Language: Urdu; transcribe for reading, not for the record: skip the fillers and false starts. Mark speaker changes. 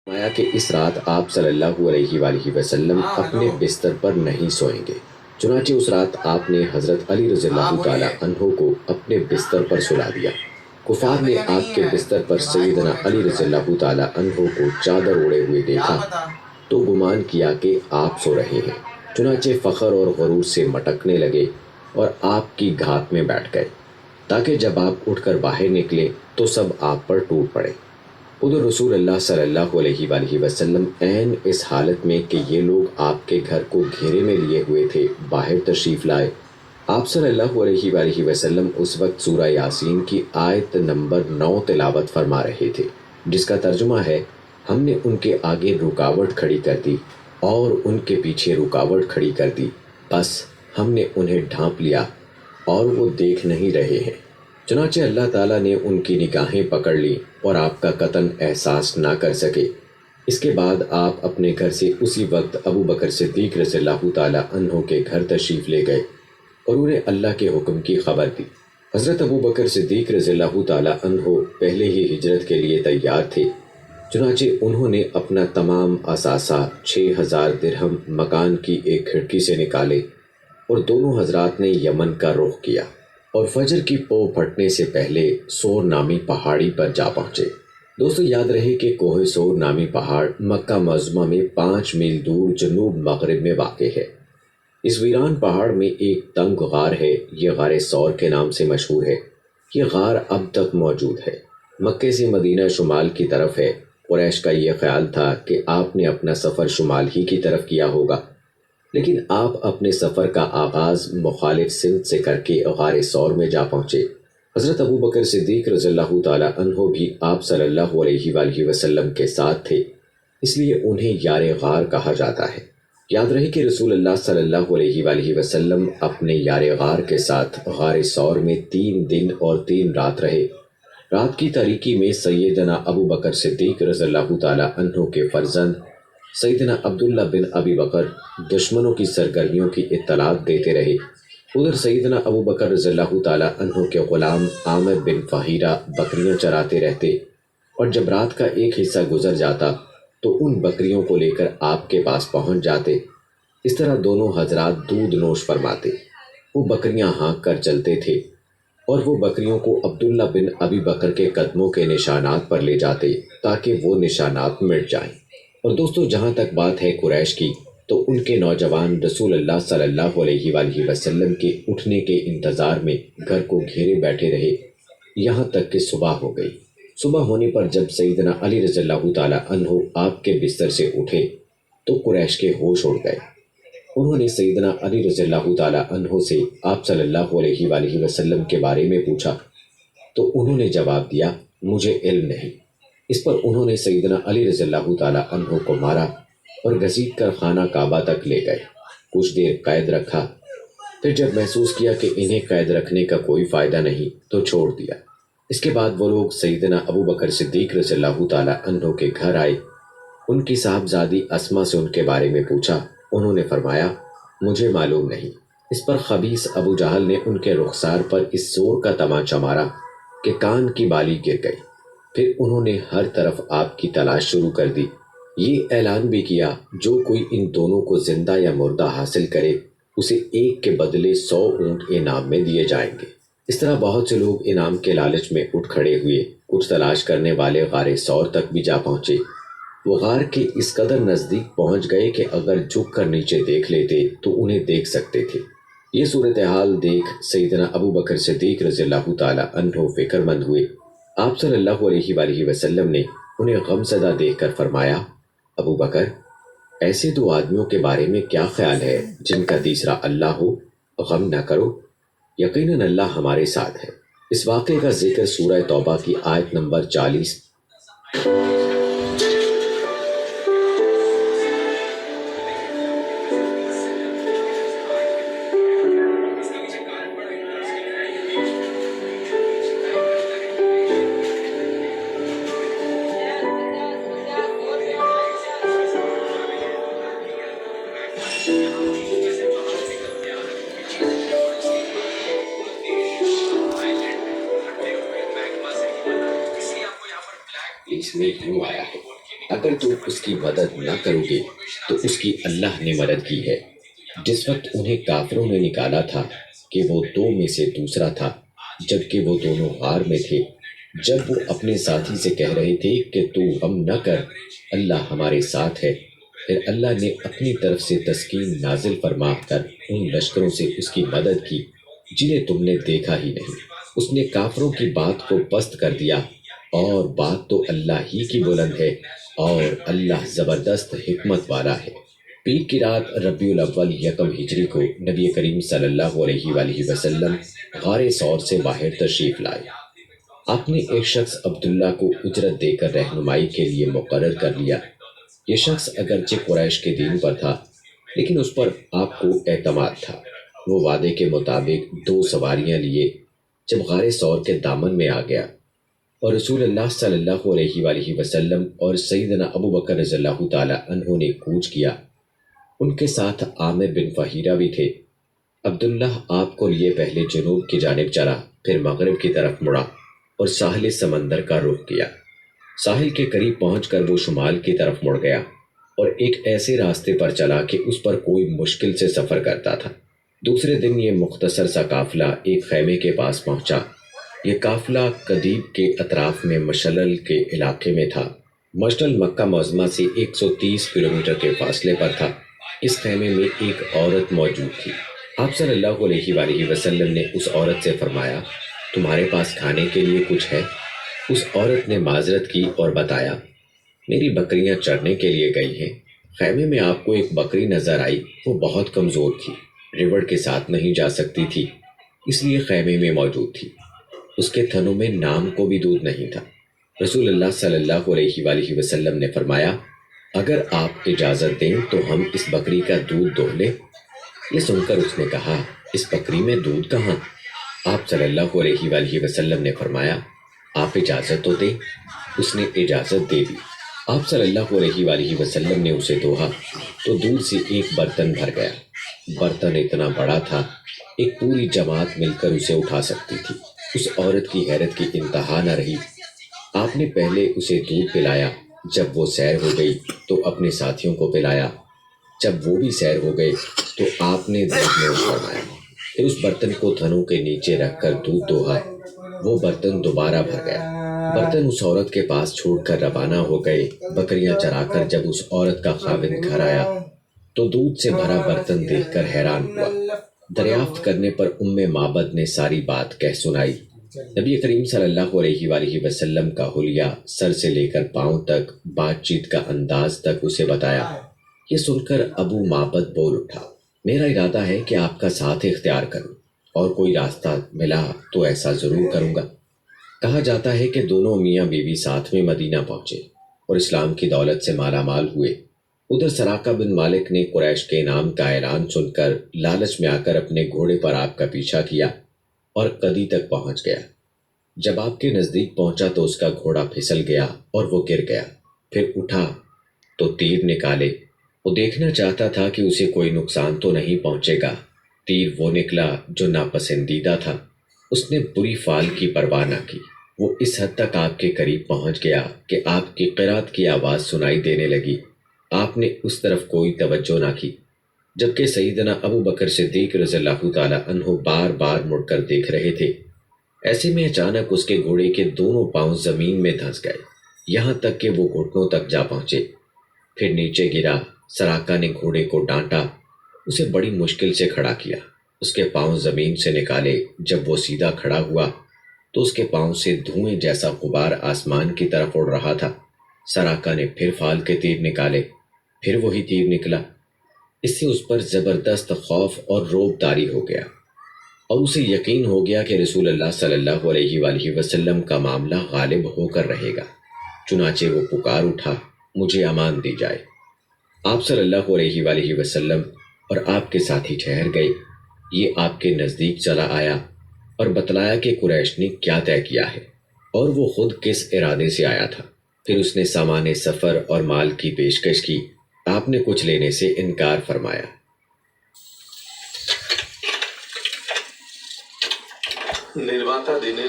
Speaker 1: فرمایا کہ اس رات آپ صلی اللہ علیہ وآلہ وسلم اپنے بستر پر نہیں سوئیں گے۔ چنانچہ اس رات آپ نے حضرت علی رضی اللہ تعالیٰ عنہ کو اپنے بستر پر سلا دیا۔ کفار نے آپ کے بستر پر سیدنا علی رضی اللہ تعالیٰ عنہ کو چادر اوڑے ہوئے دیکھا تو گمان کیا کہ آپ سو رہے ہیں، چنانچہ فخر اور غرور سے مٹکنے لگے اور آپ کی گھات میں بیٹھ گئے تاکہ جب آپ اٹھ کر باہر نکلے تو سب آپ پر ٹوٹ پڑے۔ ادھر رسول اللہ صلی اللہ علیہ وآلہ وسلم عین اس حالت میں کہ یہ لوگ آپ کے گھر کو گھیرے میں لیے ہوئے تھے باہر تشریف لائے۔ آپ صلی اللہ علیہ وآلہ وسلم اس وقت سورہ یاسین کی آیت نمبر 9 تلاوت فرما رہے تھے، جس کا ترجمہ ہے، ہم نے ان کے آگے رکاوٹ کھڑی کر دی اور ان کے پیچھے رکاوٹ کھڑی کر دی، بس ہم نے انہیں ڈھانپ لیا اور وہ دیکھ نہیں رہے ہیں۔ چنانچہ اللہ تعالیٰ نے ان کی نگاہیں پکڑ لی اور آپ کا قطن احساس نہ کر سکے۔ اس کے بعد آپ اپنے گھر سے اسی وقت ابو بکر صدیق رضی اللہ تعالیٰ عنہ کے گھر تشریف لے گئے اور انہیں اللہ کے حکم کی خبر دی۔ حضرت ابو بکر صدیق رضی اللہ تعالیٰ عنہ پہلے ہی ہجرت کے لیے تیار تھے، چنانچہ انہوں نے اپنا تمام اثاثہ 6000 درہم مکان کی ایک کھڑکی سے نکالے اور دونوں حضرات نے یمن کا رخ کیا اور فجر کی پو پھٹنے سے پہلے سور نامی پہاڑی پر جا پہنچے۔ دوستو یاد رہے کہ کوہ سور نامی پہاڑ مکہ معظمہ میں 5 میل دور جنوب مغرب میں واقع ہے۔ اس ویران پہاڑ میں ایک تنگ غار ہے، یہ غار سور کے نام سے مشہور ہے۔ یہ غار اب تک موجود ہے، مکے سے مدینہ شمال کی طرف ہے۔ قریش کا یہ خیال تھا کہ آپ نے اپنا سفر شمال ہی کی طرف کیا ہوگا، لیکن آپ اپنے سفر کا آغاز مخالف سمت سے کر کے غار سور میں جا پہنچے۔ حضرت ابو بکر صدیق رضی اللہ تعالیٰ عنہ بھی آپ صلی اللہ علیہ وآلہ وسلم کے ساتھ تھے، اس لیے انہیں یار غار کہا جاتا ہے۔ یاد رہے کہ رسول اللہ صلی اللہ علیہ وآلہ وسلم اپنے یار غار کے ساتھ غار سور میں 3 دن اور 3 رات رہے۔ رات کی تاریکی میں سیدنا ابو بکر صدیق رضی اللہ تعالیٰ عنہ کے فرزند سیدنا عبداللہ بن ابی بکر دشمنوں کی سرگرمیوں کی اطلاعات دیتے رہے۔ ادھر سیدنا ابو بکر رضی اللہ تعالیٰ عنہ کے غلام عامر بن فہیرہ بکریاں چراتے رہتے اور جب رات کا ایک حصہ گزر جاتا تو ان بکریوں کو لے کر آپ کے پاس پہنچ جاتے۔ اس طرح دونوں حضرات دودھ نوش فرماتے۔ وہ بکریاں ہانک کر چلتے تھے اور وہ بکریوں کو عبداللہ بن ابی بکر کے قدموں کے نشانات پر لے جاتے تاکہ وہ نشانات مٹ جائیں۔ اور دوستو جہاں تک بات ہے قریش کی، تو ان کے نوجوان رسول اللہ صلی اللہ علیہ وآلہ وسلم کے اٹھنے کے انتظار میں گھر کو گھیرے بیٹھے رہے یہاں تک کہ صبح ہو گئی۔ صبح ہونے پر جب سیدنا علی رضی اللہ تعالیٰ عنہ آپ کے بستر سے اٹھے تو قریش کے ہوش اڑ گئے۔ انہوں نے سیدنا علی رضی اللہ تعالیٰ عنہ سے آپ صلی اللہ علیہ وآلہ وسلم کے بارے میں پوچھا تو انہوں نے جواب دیا، مجھے علم نہیں۔ اس پر انہوں نے سیدنا علی رضی اللہ تعالیٰ عنہ کو مارا اور گھسیٹ کر خانہ کعبہ تک لے گئے۔ کچھ دیر قید رکھا، پھر جب محسوس کیا کہ انہیں قید رکھنے کا کوئی فائدہ نہیں تو چھوڑ دیا۔ اس کے بعد وہ لوگ سیدنا ابو بکر صدیق رضی اللہ تعالیٰ عنہ کے گھر آئے۔ ان کی صاحبزادی اسما سے ان کے بارے میں پوچھا، انہوں نے فرمایا، مجھے معلوم نہیں۔ اس پر خبیث ابو جہل نے ان کے رخسار پر اس زور کا تماچا مارا کہ کان کی بالی گر گئی۔ پھر انہوں نے ہر طرف آپ کی تلاش شروع کر دی۔ یہ اعلان بھی کیا، جو کوئی ان دونوں کو زندہ یا مردہ حاصل کرے اسے ایک کے بدلے 100 اونٹ انعام میں دیے جائیں گے۔ اس طرح بہت سے لوگ انعام کے لالچ میں اٹھ کھڑے ہوئے۔ کچھ تلاش کرنے والے غار سور تک بھی جا پہنچے۔ وہ غار کے اس قدر نزدیک پہنچ گئے کہ اگر جھک کر نیچے دیکھ لیتے تو انہیں دیکھ سکتے تھے۔ یہ صورتحال دیکھ سیدنا ابو بکر صدیق رضی اللہ تعالیٰ عنہ فکر مند ہوئے۔ آپ صلی اللہ علیہ وآلہ وسلم نے انہیں غم زدہ دیکھ کر فرمایا، ابو بکر، ایسے 2 آدمیوں کے بارے میں کیا خیال ہے جن کا تیسرا اللہ ہو؟ غم نہ کرو، یقیناً اللہ ہمارے ساتھ ہے۔ اس واقعے کا ذکر سورہ توبہ کی آیت نمبر 40۔ اس میں کیوں آیا ہے؟ اگر تم اس کی مدد نہ کرو گے تو اس کی اللہ نے مدد کی ہے۔ جس وقت انہیں کافروں نے نکالا تھا کہ وہ دو میں سے دوسرا تھا، جبکہ وہ دونوں غار میں تھے، جب وہ اپنے ساتھی سے کہہ رہے تھے کہ تو غم نہ کر، اللہ ہمارے ساتھ ہے، پھر اللہ نے اپنی طرف سے تسکین نازل فرما کر ان لشکروں سے اس کی مدد کی جنہیں تم نے دیکھا ہی نہیں۔ اس نے کافروں کی بات کو پست کر دیا، اور بات تو اللہ ہی کی بلند ہے، اور اللہ زبردست حکمت والا ہے۔ پیر کی رات ربیع الاول یکم ہجری کو نبی کریم صلی اللہ علیہ وآلہ وسلم غار ثور سے باہر تشریف لائے۔ آپ نے ایک شخص عبداللہ کو اجرت دے کر رہنمائی کے لیے مقرر کر لیا۔ یہ شخص اگرچہ قریش کے دین پر تھا، لیکن اس پر آپ کو اعتماد تھا۔ وہ وعدے کے مطابق 2 سواریاں لیے جب غار ثور کے دامن میں آ گیا، اور رسول اللہ صلی اللہ علیہ وآلہ وسلم اور سیدنا ابو بکر رضی اللہ تعالی عنہ نے کوچ کیا۔ ان کے ساتھ عامر بن فہیرہ بھی تھے۔ عبداللہ آپ کو لیے پہلے جنوب کی جانب چلا، پھر مغرب کی طرف مڑا اور ساحل سمندر کا رخ کیا۔ ساحل کے قریب پہنچ کر وہ شمال کی طرف مڑ گیا اور ایک ایسے راستے پر چلا کہ اس پر کوئی مشکل سے سفر کرتا تھا۔ دوسرے دن یہ مختصر سا قافلہ ایک خیمے کے پاس پہنچا۔ یہ قافلہ قدیب کے اطراف میں مشلل کے علاقے میں تھا۔ مشلل مکہ معظمہ سے 130 کلومیٹر کے فاصلے پر تھا۔ اس خیمے میں ایک عورت موجود تھی۔ آپ صلی اللہ علیہ وآلہ وسلم نے اس عورت سے فرمایا، تمہارے پاس کھانے کے لیے کچھ ہے؟ اس عورت نے معذرت کی اور بتایا، میری بکریاں چرنے کے لیے گئی ہیں۔ خیمے میں آپ کو ایک بکری نظر آئی، وہ بہت کمزور تھی، ریوڑ کے ساتھ نہیں جا سکتی تھی، اس لیے خیمے میں موجود تھی۔ اس کے تھنوں میں نام کو بھی دودھ نہیں تھا۔ رسول اللہ صلی اللہ علیہ وآلہ وسلم نے فرمایا، اگر آپ اجازت دیں تو ہم اس بکری کا دودھ دوہ لیں۔ یہ سن کر اس نے کہا، اس بکری میں دودھ کہاں؟ آپ صلی اللہ علیہ وآلہ وسلم نے فرمایا، آپ اجازت تو دیں۔ اس نے اجازت دے دی۔ آپ صلی اللہ علیہ وآلہ وسلم نے اسے دوہا تو دودھ سے ایک برتن بھر گیا۔ برتن اتنا بڑا تھا، ایک پوری جماعت مل کر اسے اٹھا سکتی تھی۔ اس عورت کی حیرت کی انتہا نہ رہی۔ آپ نے پہلے اسے دودھ پلایا، جب وہ سیر ہو گئی تو اپنے ساتھیوں کو پلایا۔ جب وہ بھی سیر ہو گئے تو آپ نے دودھ نوش فرمایا، پھر اس برتن کو تھنوں کے نیچے رکھ کر دودھ دوہا۔ وہ برتن دوبارہ بھر گیا۔ برتن اس عورت کے پاس چھوڑ کر روانہ ہو گئے۔ بکریاں چرا کر جب اس عورت کا خاوند گھر آیا تو دودھ سے بھرا برتن دیکھ کر حیران ہوا۔ دریافت کرنے پر معبد نے ساری بات کہہ سنائی۔ نبی کریم صلی اللہ علیہ وآلہ وسلم کا حلیہ سر سے لے کر پاؤں تک، بات چیت کا انداز تک اسے بتایا۔ یہ سن کر ابو معبد بول اٹھا، میرا ارادہ ہے کہ آپ کا ساتھ اختیار کروں، اور کوئی راستہ ملا تو ایسا ضرور کروں گا۔ کہا جاتا ہے کہ دونوں میاں بیوی ساتھ میں مدینہ پہنچے اور اسلام کی دولت سے مالا مال ہوئے۔ ادھر سراقہ بن مالک نے قریش کے انعام کا اعلان سن کر لالچ میں آ کر اپنے گھوڑے پر آپ کا پیچھا کیا اور قدی تک پہنچ گیا۔ جب آپ کے نزدیک پہنچا تو اس کا گھوڑا پھسل گیا اور وہ گر گیا۔ پھر اٹھا تو تیر نکالے۔ وہ دیکھنا چاہتا تھا کہ اسے کوئی نقصان تو نہیں پہنچے گا۔ تیر وہ نکلا جو ناپسندیدہ تھا۔ اس نے بری فال کی پرواہ نہ کی۔ وہ اس حد تک آپ کے قریب پہنچ گیا کہ آپ کی قرات کی آواز سنائی دینے لگی۔ آپ نے اس طرف کوئی توجہ نہ کی، جبکہ سیدنا ابو بکر صدیق رضی اللہ تعالی عنہ بار بار مڑ کر دیکھ رہے تھے۔ ایسے میں اچانک اس کے گھوڑے کے دونوں پاؤں زمین میں دھنس گئے، یہاں تک کہ وہ گھٹنوں تک جا پہنچے۔ پھر نیچے گرا۔ سراقہ نے گھوڑے کو ڈانٹا، اسے بڑی مشکل سے کھڑا کیا۔ اس کے پاؤں زمین سے نکالے۔ جب وہ سیدھا کھڑا ہوا تو اس کے پاؤں سے دھوئیں جیسا غبار آسمان کی طرف اڑ رہا تھا۔ سراقہ نے پھر فال کے تیر نکالے، پھر وہی تیر نکلا۔ اس سے اس پر زبردست خوف اور رعب طاری ہو گیا، اور اسے یقین ہو گیا کہ رسول اللہ صلی اللہ علیہ وآلہ وسلم کا معاملہ غالب ہو کر رہے گا۔ چنانچہ وہ پکار اٹھا، مجھے امان دی جائے۔ آپ صلی اللہ علیہ وآلہ وسلم اور آپ کے ساتھی ٹھہر گئے۔ یہ آپ کے نزدیک چلا آیا اور بتلایا کہ قریش نے کیا طے کیا ہے اور وہ خود کس ارادے سے آیا تھا۔ پھر اس نے سامان سفر اور مال کی پیشکش کی۔ آپ نے کچھ لینے سے انکار فرمایا۔